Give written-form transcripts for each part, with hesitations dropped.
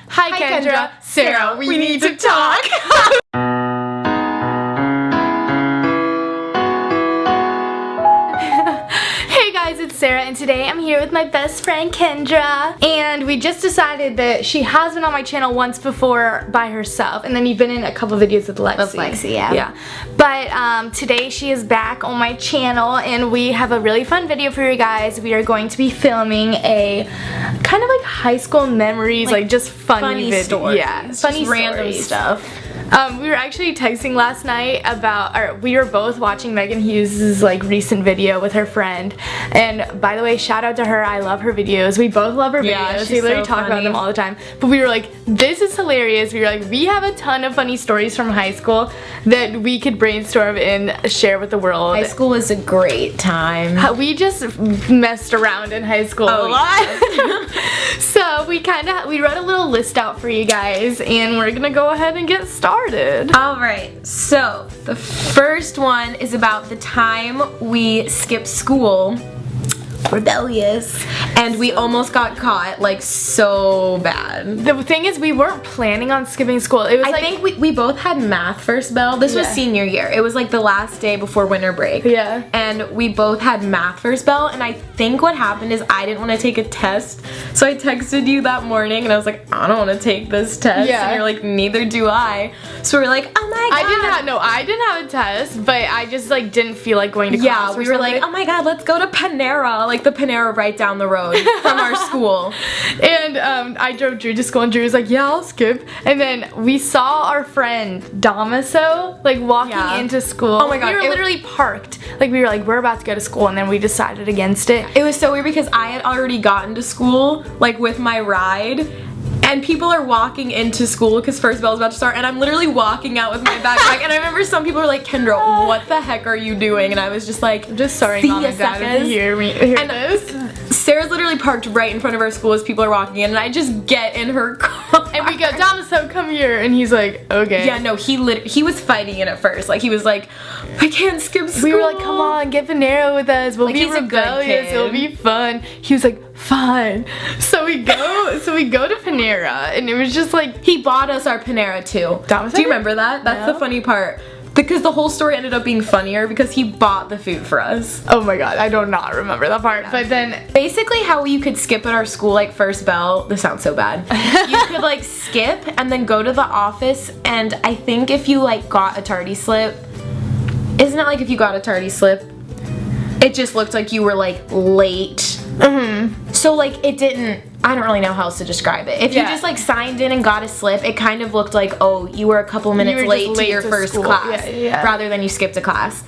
Hi Kendra, Sarah, we need to talk. Hey guys, it's Sarah and today I'm here with my best friend Kendra, and we just decided that she has been on my channel once before by herself, and then you've been in a couple videos with Lexi. With Lexi, yeah. But today she is back on my channel and we have a really fun video for you guys. We are going to be filming a kind of like high school memories, like just funny stories. Yeah, funny random stuff. We were actually texting last night about, or we were both watching Megan Hughes' like recent video with her friend, and by the way, shout out to her. I love her videos. We both love her videos. We literally talk about them all the time. But we were like, this is hilarious. We were like, we have a ton of funny stories from high school that we could brainstorm and share with the world. High school was a great time. We just messed around in high school a lot. So we wrote a little list out for you guys, and we're gonna go ahead and get started. Alright, so the first one is about the time we skipped school. Rebellious. And we almost got caught, like, so bad. The thing is, we weren't planning on skipping school. It was I think we both had math first bell. This was senior year. It was like the last day before winter break. Yeah. And we both had math first bell, and I think what happened is I didn't want to take a test. So I texted you that morning and I was like, I don't want to take this test. Yeah. And you're like, neither do I. So we were like, oh my god. I didn't have a test, but I just like didn't feel like going to class. Yeah, we were like, oh my god, let's go to Panera. Like the Panera right down the road from our school. And I drove Drew to school and Drew was like, yeah, I'll skip. And then we saw our friend Damaso like walking into school. Oh my god. We were literally parked. Like we were like, we're about to go to school, and then we decided against it. It was so weird because I had already gotten to school like with my ride. And people are walking into school because first bell's about to start, and I'm literally walking out with my backpack. And I remember some people were like, Kendra, what the heck are you doing? And I was just like, I'm just sorry, Mom and Dad, if you hear this. Sarah's literally parked right in front of our school as people are walking in, and I just get in her car. And we go, Damaso, come here. And he's like, okay. Yeah, no, he was fighting it at first. Like, he was like, I can't skip school. We were like, come on, get Panera with us. We'll like, be rebellious. It'll be fun. He was like, fine. So we go to Panera, and it was just like, he bought us our Panera too. Do you remember that? That's the funny part. Because the whole story ended up being funnier because he bought the food for us. Oh my god, I do not remember that part. Yeah. But then basically how you could skip at our school, like first bell, this sounds so bad. You could like skip and then go to the office, and I think if you like got a tardy slip, isn't it like if you got a tardy slip, it just looked like you were like late. So like it didn't, I don't really know how else to describe it. If you just like signed in and got a slip, it kind of looked like, oh, you were a couple minutes late to your first class rather than you skipped a class.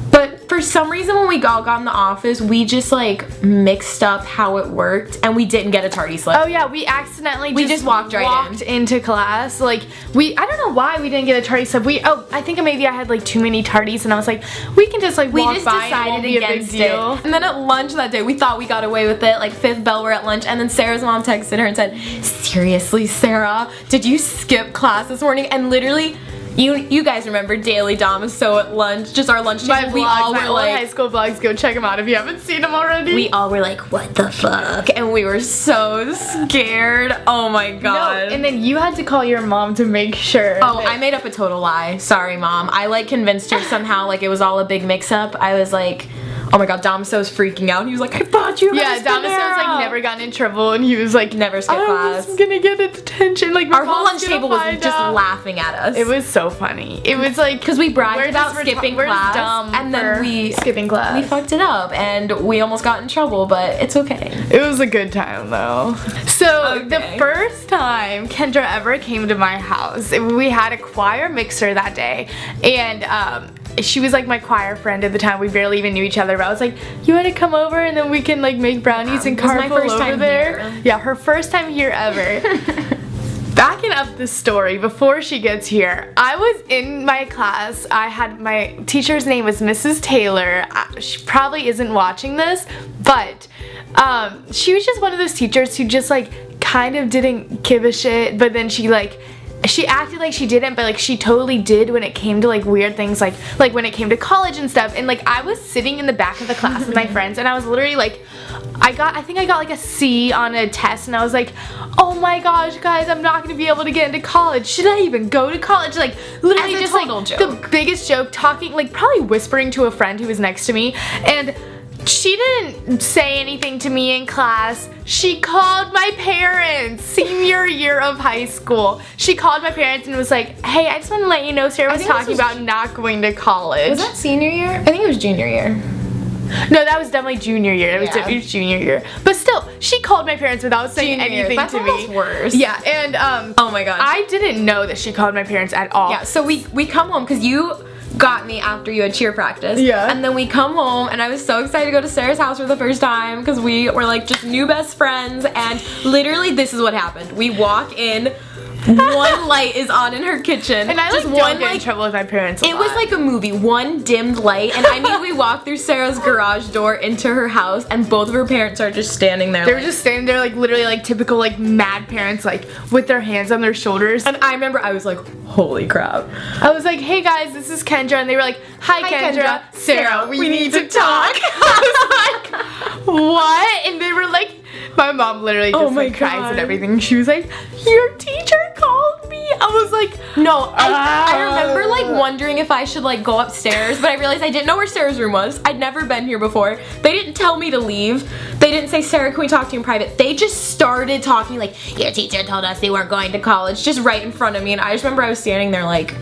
But for some reason when we got in the office, we just like mixed up how it worked and we didn't get a tardy slip. Oh yeah, we accidentally just walked into class. Like I don't know why we didn't get a tardy slip. I think maybe I had like too many tardies and I was like, we can just like walk by and it won't be a big deal. And then at lunch that day, we thought we got away with it. Like fifth bell, we're at lunch, and then Sarah's mom texted her and said, seriously, Sarah, did you skip class this morning? And literally, you guys remember Daily Damaso at lunch, just our lunch table. We all were like, high school vlogs, go check them out if you haven't seen them already. We all were like, what the fuck? And we were so scared. Oh my god. No, and then you had to call your mom to make sure. Oh, I made up a total lie. Sorry, Mom. I like convinced her somehow like it was all a big mix-up. I was like, oh my god, Damaso's freaking out. He was like, I bought you. Yeah, Damaso's like never gotten in trouble, and he was like, never skipped class. I'm gonna get a detention. Like our whole lunch table was just laughing at us. It was so funny. It was like because we bragged about skipping class, and then we skipping class. We fucked it up, and we almost got in trouble, but it's okay. It was a good time though. So the first time Kendra ever came to my house, we had a choir mixer that day, and she was like my choir friend at the time. We barely even knew each other, but I was like, you want to come over and then we can like make brownies and carpool over there? Here. Yeah, her first time here ever. Backing up the story before she gets here, I was in my class. I had my teacher's name was Mrs. Taylor. She probably isn't watching this, but she was just one of those teachers who just like kind of didn't give a shit, but then she acted like she didn't, but like she totally did when it came to like weird things, like when it came to college and stuff. And like I was sitting in the back of the class with my friends, and I was literally like, I think I got like a C on a test, and I was like, oh my gosh, guys, I'm not gonna be able to get into college. Should I even go to college? Like, literally just like joke. the biggest joke, talking, like probably whispering to a friend who was next to me, and she didn't say anything to me in class. She called my parents senior year of high school. She called my parents and was like, hey, I just want to let you know Sarah was talking about not going to college. Was that senior year? I think it was junior year. No, that was definitely junior year. It was junior year. But still, she called my parents without saying anything to me. That's worse. Yeah, and oh my gosh. I didn't know that she called my parents at all. Yeah, so we come home because you got me after you had cheer practice. Yeah. And then we come home and I was so excited to go to Sarah's house for the first time because we were like just new best friends, and literally this is what happened. We walk in, one light is on in her kitchen. And I just don't get in trouble with my parents a lot. It was like a movie, one dimmed light, and I mean we walked through Sarah's garage door into her house and both of her parents are just standing there. They were just standing there like literally like typical like mad parents, like with their hands on their shoulders. And I remember I was like, holy crap. I was like, hey guys, this is Kendra, and they were like, hi Kendra. Sarah, we need to talk. I was like, what? And they were like, my mom literally just like cries and everything. She was like, your teacher called me. I was like, no, I remember like wondering if I should like go upstairs, but I realized I didn't know where Sarah's room was. I'd never been here before. They didn't tell me to leave. They didn't say, Sarah, can we talk to you in private? They just started talking like, your teacher told us they weren't going to college, just right in front of me. And I just remember I was standing there like,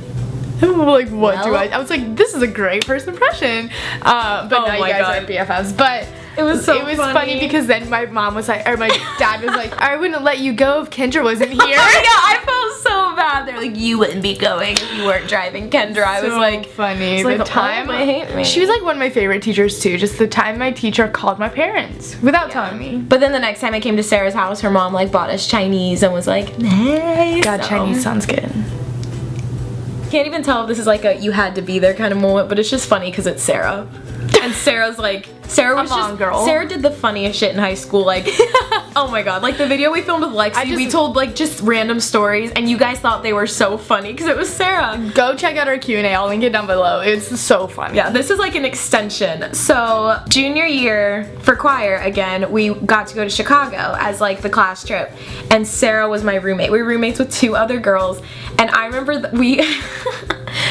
what do I was like, this is a great first impression. But now you guys are BFFs. But it was funny because then my mom was like, or my dad was like, I wouldn't let you go if Kendra wasn't here. Yeah, I felt so bad. They're like, you wouldn't be going if you weren't driving Kendra. I was like, funny. The like, time I hate me. She was like one of my favorite teachers too. Just the time my teacher called my parents without telling me. But then the next time I came to Sarah's house, her mom like bought us Chinese and was like, nice. God, Chinese sounds good. Can't even tell if this is like a you had to be there kind of moment, but it's just funny because it's Sarah. And Sarah's like, Sarah was just, girl. Sarah did the funniest shit in high school, like, oh my god, like the video we filmed with Lexi, we told like just random stories and you guys thought they were so funny because it was Sarah. Go check out our Q&A, I'll link it down below, it's so funny. Yeah, this is like an extension. So, junior year for choir, again, we got to go to Chicago as like the class trip, and Sarah was my roommate. We were roommates with 2 other girls, and I remember that we...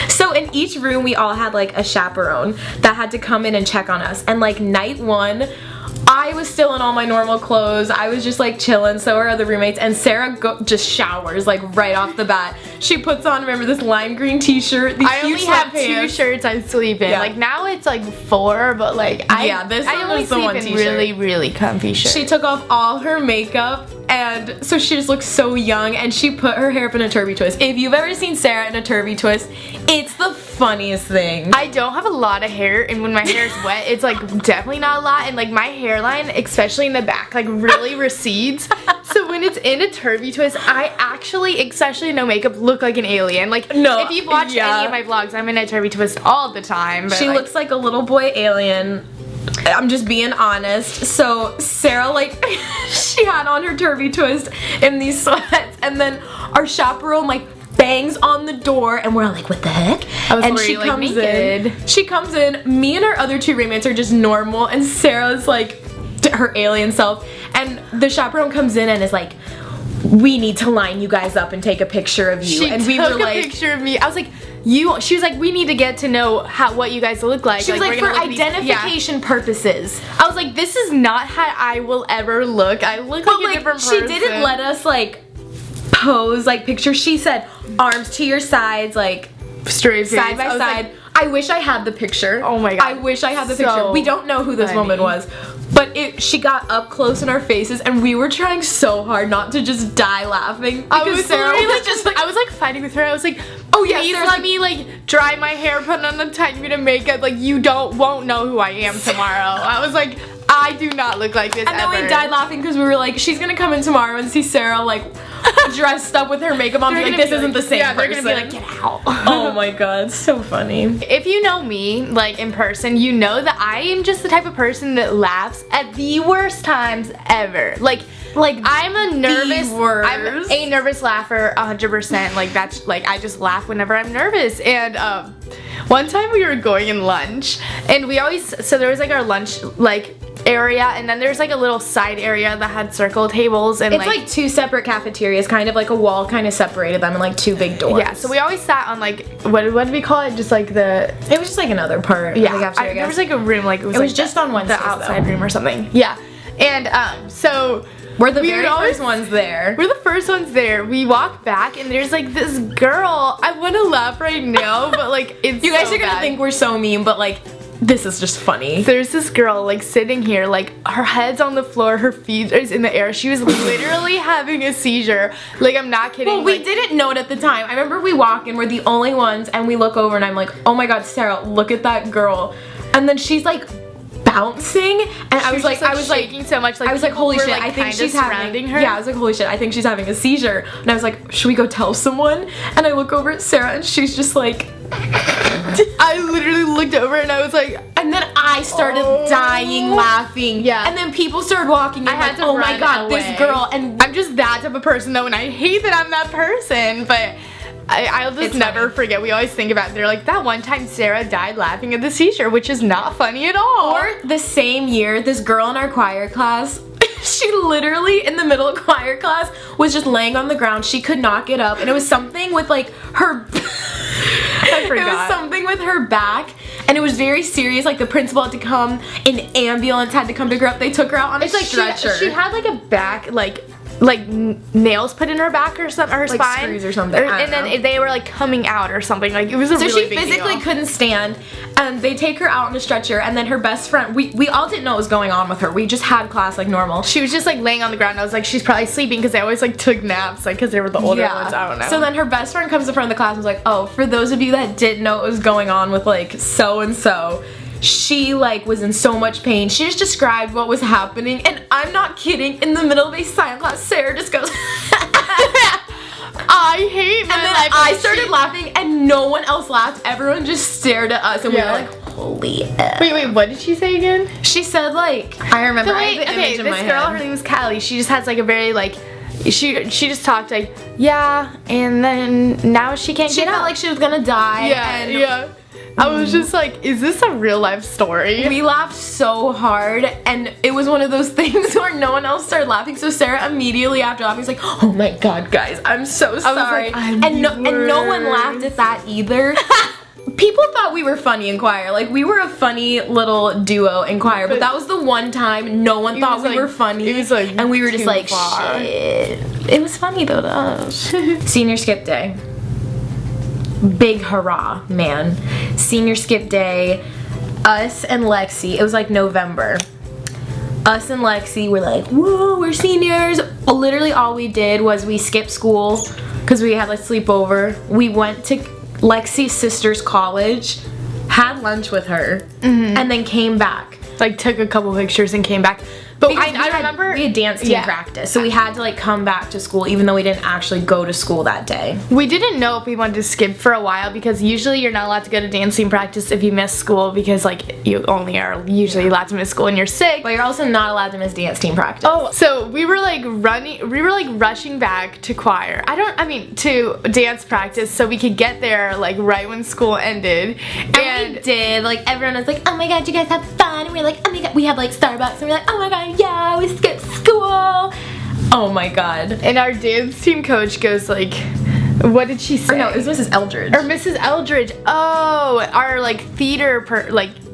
So in each room we all had like a chaperone that had to come in and check on us, and like night 1 I was still in all my normal clothes. I was just like chilling, so were other roommates, and Sarah just showers like right off the bat. She puts on, remember, this lime green t-shirt, these I only have 2 shirts I sleep in. Yeah. Like now it's like 4, but like I only sleep in really, really comfy shirts. She took off all her makeup, and so she just looks so young, and she put her hair up in a turvy twist. If you've ever seen Sarah in a turvy twist, it's the funniest thing. I don't have a lot of hair, and when my hair is wet, it's like definitely not a lot, and like my hairline, especially in the back, like really recedes. So when it's in a turvy twist, I actually, especially no makeup, look like an alien. Like, no, if you've watched any of my vlogs, I'm in a turvy twist all the time. But she looks like a little boy alien. I'm just being honest. So Sarah, like, she had on her turvy twist in these sweats, and then our chaperone like bangs on the door, and we're like, what the heck? And she comes in. She comes in. Me and our other 2 roommates are just normal, and Sarah's like her alien self, and the chaperone comes in and is like, we need to line you guys up and take a picture of you. And we were like, a picture of me. I was like, she was like, we need to get to know what you guys look like. She was like for identification purposes. I was like, this is not how I will ever look. I look like a different person. She didn't let us like pose like pictures. She said arms to your sides, like straight face. Side by side. Like, I wish I had the picture. Oh my god. I wish I had the picture. We don't know who this woman was, but she got up close in our faces, and we were trying so hard not to just die laughing because Sarah was just like, I was like fighting with her. I was like, oh yeah, please let me like dry my hair, put on a tiny bit of makeup. Like you won't know who I am tomorrow. I was like, I do not look like this. And then we died laughing because we were like, she's gonna come in tomorrow and see Sarah like dressed up with her makeup on, like this isn't the same person. They're gonna be like, get out. Oh my god, so funny. If you know me, like in person, you know that I am just the type of person that laughs at the worst times ever. Like I'm a nervous laugher 100%. Like that's like I just laugh whenever I'm nervous. And one time we were going in lunch, and we always, so there was like our lunch like area, and then there's like a little side area that had circle tables, and it's like 2 separate cafeterias, kind of like a wall kind of separated them, and like 2 big doors. Yeah, so we always sat on like what did we call it? Just like it was just like another part. Yeah, of the cafeteria, there was like a room, like it was like just on Wednesdays, the outside room or something. Yeah, and so. We're the very first ones there. We're the first ones there. We walk back and there's like this girl. I want to laugh right now, but like it's you guys are gonna think we're so mean, but like this is just funny. There's this girl like sitting here, like her head's on the floor, her feet is in the air. She was literally having a seizure. Like, I'm not kidding. Well, we didn't know it at the time. I remember we walk in, we're the only ones, and we look over and I'm like, oh my god, Sarah, look at that girl. And then she's like bouncing, and I was like shaking so much, like I was like, holy shit, like, I think she's surrounding her. Yeah, I was like, holy shit, I think she's having a seizure. And I was like, should we go tell someone? And I look over at Sarah and she's just like I literally looked over and I was like, and then I started dying laughing. Yeah. And then people started walking in. I had to oh my god, away. This girl. And I'm just that type of person though, and I hate that I'm that person, but I'll just never forget. We always think about it. They're like, that one time Sarah died laughing at the seizure, which is not funny at all. Or the same year, this girl in our choir class, she literally, in the middle of choir class, was just laying on the ground. She could not get up. And it was something with like her... I forgot. It was something with her back. And it was very serious. Like the principal had to come. An ambulance had to come pick her up. They took her out on a stretcher. She had like a back, like nails put in her back or something, or her like spine, screws or something. And then they were like coming out or something. Like it was a so really she big physically deal. couldn't stand, and they take her out on a stretcher. And then her best friend, we all didn't know what was going on with her. We just had class like normal. She was just like laying on the ground. I was like, she's probably sleeping, because they always like took naps, like because they were the older ones. I don't know. So then her best friend comes in front of the class and was like, oh, for those of you that didn't know what was going on with like so and so, she like was in so much pain. She just described what was happening, and I'm not kidding, in the middle of a science class, Sarah just goes I hate my and then life. I started laughing and no one else laughed. Everyone just stared at us and we were like, holy F. Wait, what did she say again? She said like, I remember, I have the image in my this girl, head. her name was Callie. She just has like a very like, she just talked like, yeah, and then now she can't She get felt up. like she was gonna die. Yeah. I was just like, is this a real life story? We laughed so hard, and it was one of those things where no one else started laughing. So Sarah immediately after laughing was like, "Oh my god, guys, I'm so sorry." And no one laughed at that either. People thought we were funny in choir. Like, we were a funny little duo in choir, but that was the one time no one thought we were funny. It was like, and we were just like, far. shit. It was funny though to us. Senior skip day. Big hurrah, man. Senior skip day, us and Lexi, it was like November. Us and Lexi were like, whoa, we're seniors. Literally all we did was we skipped school because we had like sleepover. We went to Lexi's sister's college, had lunch with her, and then came back. Like took a couple pictures and came back. But I remember we had dance team practice, so we had to like come back to school even though we didn't actually go to school that day. We didn't know if we wanted to skip for a while, because usually you're not allowed to go to dance team practice if you miss school, because like you only are usually allowed to miss school and you're sick. But you're also not allowed to miss dance team practice. Oh, so we were like rushing back to choir. To dance practice so we could get there like right when school ended. And we did. Like everyone was like, oh my god, you guys have fun. And we were like, oh my god, we had like Starbucks and we were like, oh my god, yeah, we skipped school. Oh my god. And our dance team coach goes like, what did she say? Or no, it was Mrs. Eldridge. Or Mrs. Eldridge. Oh, our like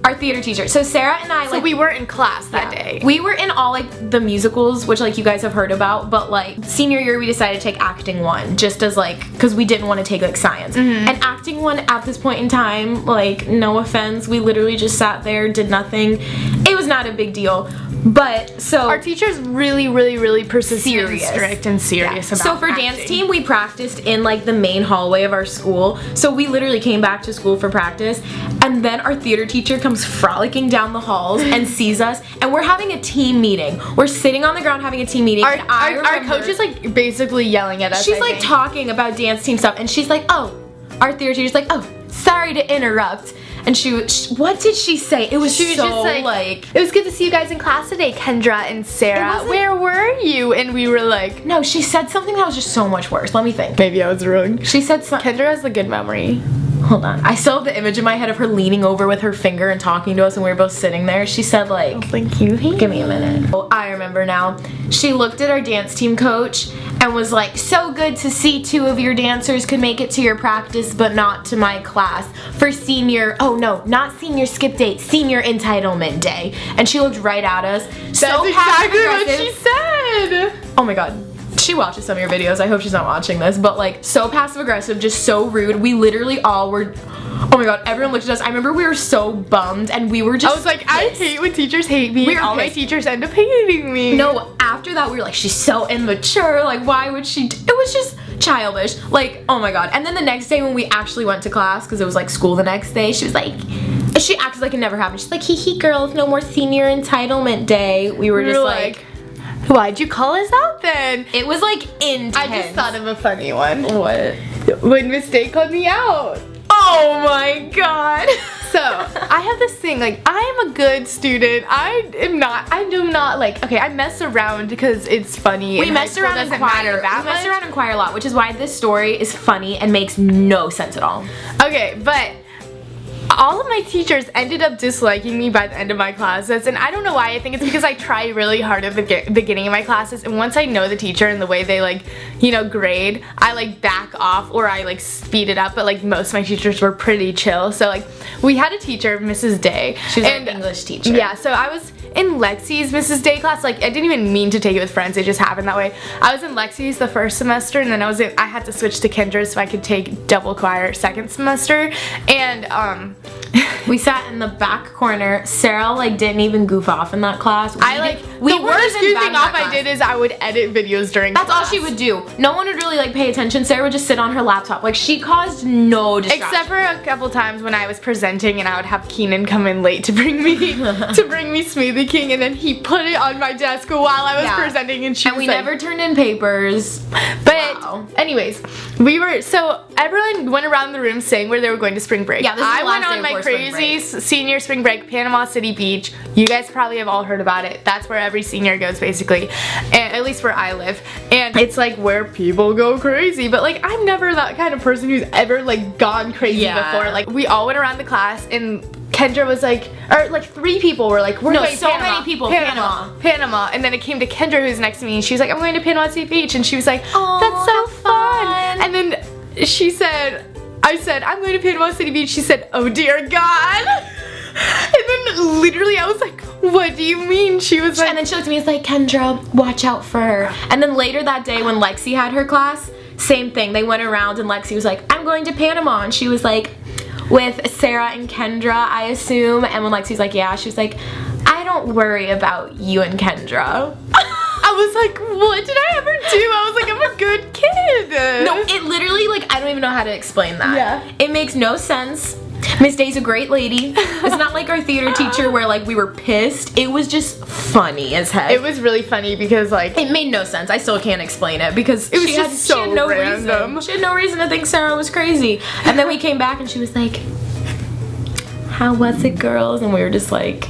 our theater teacher. So Sarah and I, so we weren't in class that day. We were in all like the musicals, which like you guys have heard about, but like senior year we decided to take acting 1 just as like, because we didn't want to take like science. And acting 1 at this point in time, like no offense, we literally just sat there, did nothing. It was not a big deal. But so our teacher's really persistent and strict and serious about So for acting. dance team we practiced in like the main hallway of our school. So we literally came back to school for practice, and then our theater teacher comes frolicking down the halls and sees us, and we're having a team meeting. We're sitting on the ground having a team meeting. Our coach is like basically yelling at us. She's like talking about dance team stuff, and she's like, oh, our theater teacher's like, oh, sorry to interrupt. And what did she say? It was just like, it was good to see you guys in class today, Kendra and Sarah. Where were you? And we were like, no, she said something that was just so much worse. Let me think. Maybe I was wrong. She said something. Kendra has a good memory. Hold on. I still have the image in my head of her leaning over with her finger and talking to us, and we were both sitting there. She said, like, thank you. Give me a minute. Oh, I remember now. She looked at our dance team coach and was like, so good to see 2 of your dancers could make it to your practice, but not to my class for senior, oh no, not senior skip day, senior entitlement day. And she looked right at us. That's exactly what she said. Oh my god. She watches some of your videos. I hope she's not watching this, but like so passive aggressive, just so rude. We literally all were, oh my god, everyone looked at us. I remember we were so bummed and we were just I was like, I hate when teachers hate me. We were all my pissed. teachers end up hating me. No, after that we were like, she's so immature. Like, why would she? It was just childish. Like, oh my god. And then the next day when we actually went to class, because it was like school the next day, she was like, she acted like it never happened. She's like, hee girls, no more senior entitlement day. We were just like, why'd you call us out then? it was like intense. I just thought of a funny one. What? When Miss Day called me out. Oh my god. So, I have this thing, like, I am a good student. I do not, like, okay, I mess around because it's funny. We messed around in choir. We messed around in choir a lot, which is why this story is funny and makes no sense at all. Okay, but all of my teachers ended up disliking me by the end of my classes, and I don't know why. I think it's because I try really hard at the beginning of my classes, and once I know the teacher and the way they, like, you know, grade, I like back off or I like speed it up. But like most of my teachers were pretty chill. So like we had a teacher, Mrs. Day. She was an English teacher. Yeah, so I was in Lexi's Mrs. Day class. Like, I didn't even mean to take it with friends, it just happened that way. I was in Lexi's the first semester, and then I had to switch to Kendra so I could take double choir second semester. And we sat in the back corner. Sarah like didn't even goof off in that class. The worst goofing off I did is I would edit videos during That's class. all she would do. No one would really like pay attention. Sarah would just sit on her laptop. Like, she caused no distraction. Except for a couple times when I was presenting and I would have Keenan come in late to bring me Smoothie King, and then he put it on my desk while I was presenting, and we never turned in papers. But anyways, so everyone went around the room saying where they were going to spring break. Yeah, this is I the last went day on my before crazy senior spring break, Panama City Beach. You guys probably have all heard about it. That's where every senior goes basically, and at least where I live. And it's like where people go crazy, but like I'm never that kind of person who's ever like gone crazy before. Like, we all went around the class, and Kendra was like, or like 3 people were like, we're going to Panama. Many people. Panama. And then it came to Kendra, who's next to me, and she was like, I'm going to Panama City Beach, and she was like, oh, that's so fun. And then I said, I'm going to Panama City Beach. She said, oh dear God. And then literally I was like, what do you mean? She was like, and then she looked at me and was like, Kendra, watch out for her. And then later that day when Lexi had her class, same thing. They went around and Lexi was like, I'm going to Panama. And she was like, with Sarah and Kendra, I assume. And when Lexi's like, yeah, she was like, I don't worry about you and Kendra. I was like, what did I ever do? I was like, I'm a good kid. No, it literally, like, I don't even know how to explain that. Yeah. It makes no sense. Miss Day's a great lady. It's not like our theater teacher where like we were pissed. It was just funny as heck. It was really funny because like it made no sense. I still can't explain it because it was she had no random reason. She had no reason to think Sarah was crazy. And then we came back and she was like, how was it, girls? And we were just like,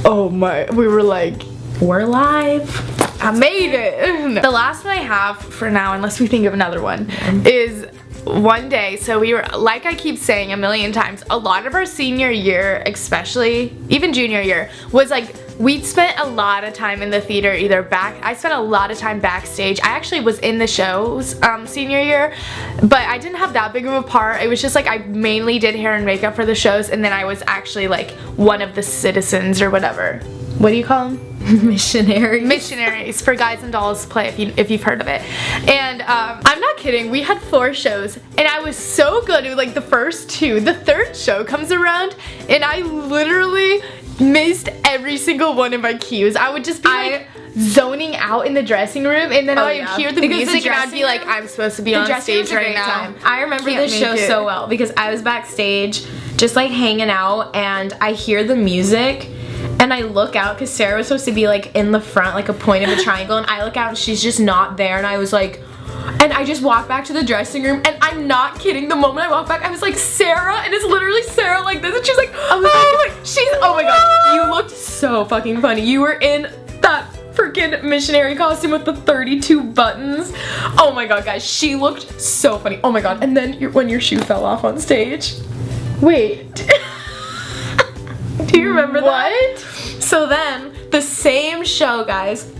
oh my, we were like, we're live. I made it. The last one I have for now, unless we think of another one, is one day. So we were, like I keep saying a million times, a lot of our senior year, especially even junior year, was like we spent a lot of time in the theater, I spent a lot of time backstage. I actually was in the shows senior year, but I didn't have that big of a part. It was just like I mainly did hair and makeup for the shows, and then I was actually like one of the citizens or whatever. What do you call them? Missionaries for Guys and Dolls Play, if you've heard of it. And I'm not kidding, we had 4 shows, and I was so good at like the first 2. The 3rd show comes around, and I literally missed every single one of my cues. I would just be like zoning out in the dressing room, and then I would hear the music and I'd be like, I'm supposed to be on stage right now. I remember this show so well because I was backstage just like hanging out, and I hear the music and I look out because Sarah was supposed to be like in the front, like a point of a triangle, and I look out and she's just not there, and I was like, and I just walked back to the dressing room, and I'm not kidding, the moment I walked back I was like, Sarah, and it's literally Sarah like this, and she's like, oh my god, you looked so fucking funny. You were in that freaking missionary costume with the 32 buttons. Oh my god, guys, she looked so funny. Oh my god, and then when your shoe fell off on stage. Wait. Do you remember what? that? So then, the same show, guys.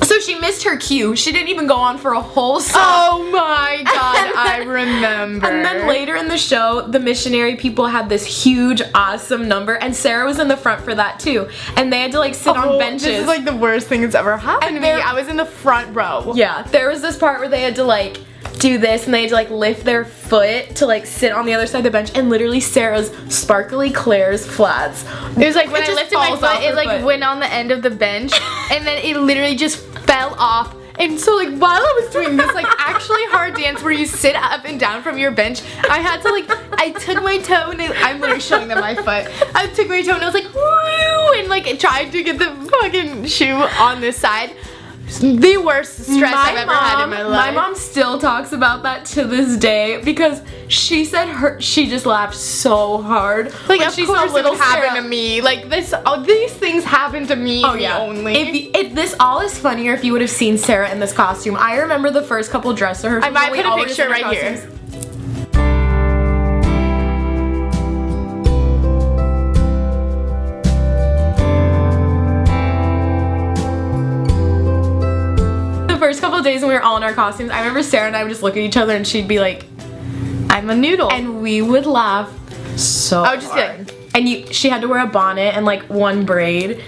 So she missed her cue. She didn't even go on for a whole song. Oh my god, I remember. And then later in the show, the missionary people had this huge, awesome number, and Sarah was in the front for that too. And they had to like sit on benches. This is like the worst thing that's ever happened to me. I was in the front row. Yeah, there was this part where they had to like do this, and they had to like lift their foot to like sit on the other side of the bench, and literally Sarah's sparkly Claire's flats. It was like when I lifted my foot, it like went on the end of the bench, and then it literally just fell off. And so like while I was doing this like actually hard dance where you sit up and down from your bench, I had to like, I took my toe, and I'm literally showing them my foot. I took my toe and I was like, woo, and like tried to get the fucking shoe on this side. The worst stress I've ever had in my life. My mom still talks about that to this day because she said she just laughed so hard. Like, of course it happened to me. Like, these things happen to me only. If this all is funnier if you would have seen Sarah in this costume. I remember the first couple dress rehearsals. I might put a picture right here. First couple of days when we were all in our costumes, I remember Sarah and I would just look at each other and she'd be like, I'm a noodle. And we would laugh so hard. Just and she had to wear a bonnet and like one braid.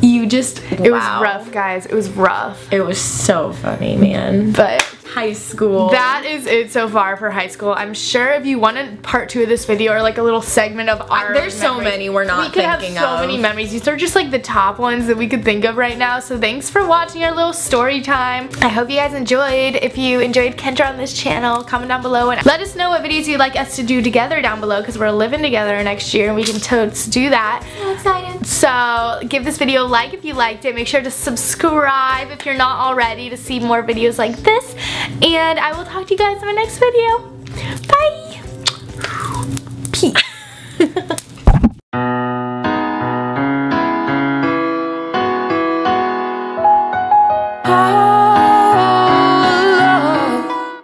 It was rough, guys. It was rough. It was so funny, man. But high school. That is it so far for high school. I'm sure if you wanted part 2 of this video or like a little segment of our there's so many we're not thinking of. We could have so many memories. These are just like the top ones that we could think of right now. So thanks for watching our little story time. I hope you guys enjoyed. If you enjoyed Kendra on this channel, comment down below and let us know what videos you'd like us to do together down below because we're living together next year and we can totes do that. So excited. So give this video a like if you liked it. Make sure to subscribe if you're not already to see more videos like this. And I will talk to you guys in my next video. Bye! Peace. Ah.